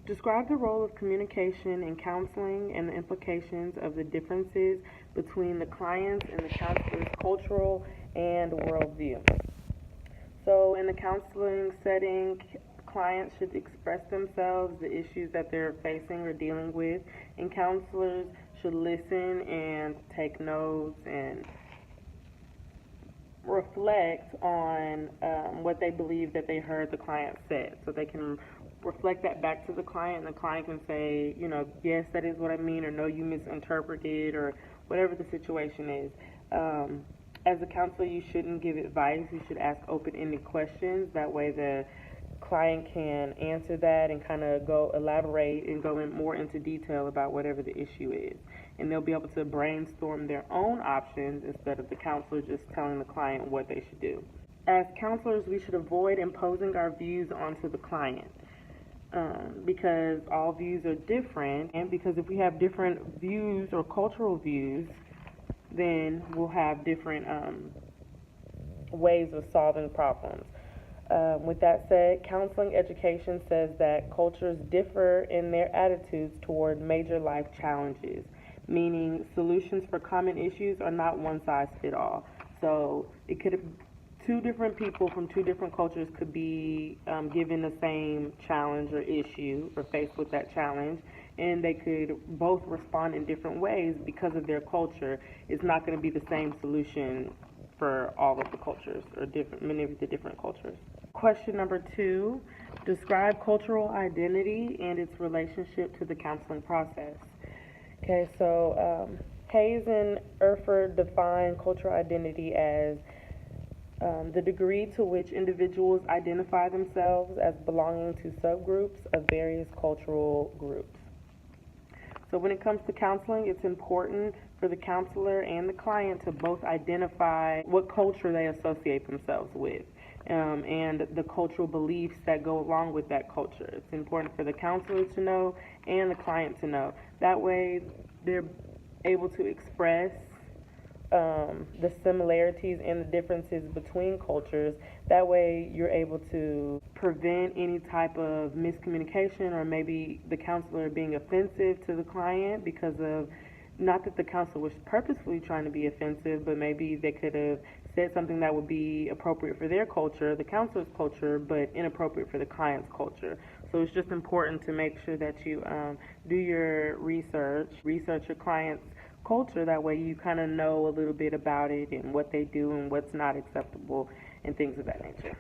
Describe the role of communication in counseling and the implications of the differences between the client's and the counselor's cultural and worldview. So, in the counseling setting, clients should express themselves, the issues that they're facing or dealing with, and counselors should listen and take notes and reflect on what they believe that they heard the client said, so they can reflect that back to the client, and the client can say, yes, that is what I mean, or no, you misinterpreted, or whatever the situation is. As a counselor, you shouldn't give advice. You should ask open-ended questions. That way the client can answer that and kind of go elaborate and go in more into detail about whatever the issue is. And they'll be able to brainstorm their own options instead of the counselor just telling the client what they should do. As counselors, we should avoid imposing our views onto the client. Because all views are different, and because if we have different views or cultural views, then we'll have different ways of solving problems. With that said, counseling education says that cultures differ in their attitudes toward major life challenges, meaning solutions for common issues are not one size fit all. So it could two different people from two different cultures could be given the same challenge or issue or faced with that challenge, and they could both respond in different ways because of their culture. It's not going to be the same solution for all of the cultures or many of the different cultures. Question number 2, describe cultural identity and its relationship to the counseling process. Okay, so Hayes and Erford define cultural identity as the degree to which individuals identify themselves as belonging to subgroups of various cultural groups. So when it comes to counseling, it's important for the counselor and the client to both identify what culture they associate themselves with and the cultural beliefs that go along with that culture. It's important for the counselor to know and the client to know. That way they're able to express the similarities and the differences between cultures. That way you're able to prevent any type of miscommunication or maybe the counselor being offensive to the client because of, not that the counselor was purposefully trying to be offensive, but maybe they could have said something that would be appropriate for their culture, the counselor's culture, but inappropriate for the client's culture. So it's just important to make sure that you do your research your client's culture. That way you kind of know a little bit about it and what they do and what's not acceptable and things of that nature.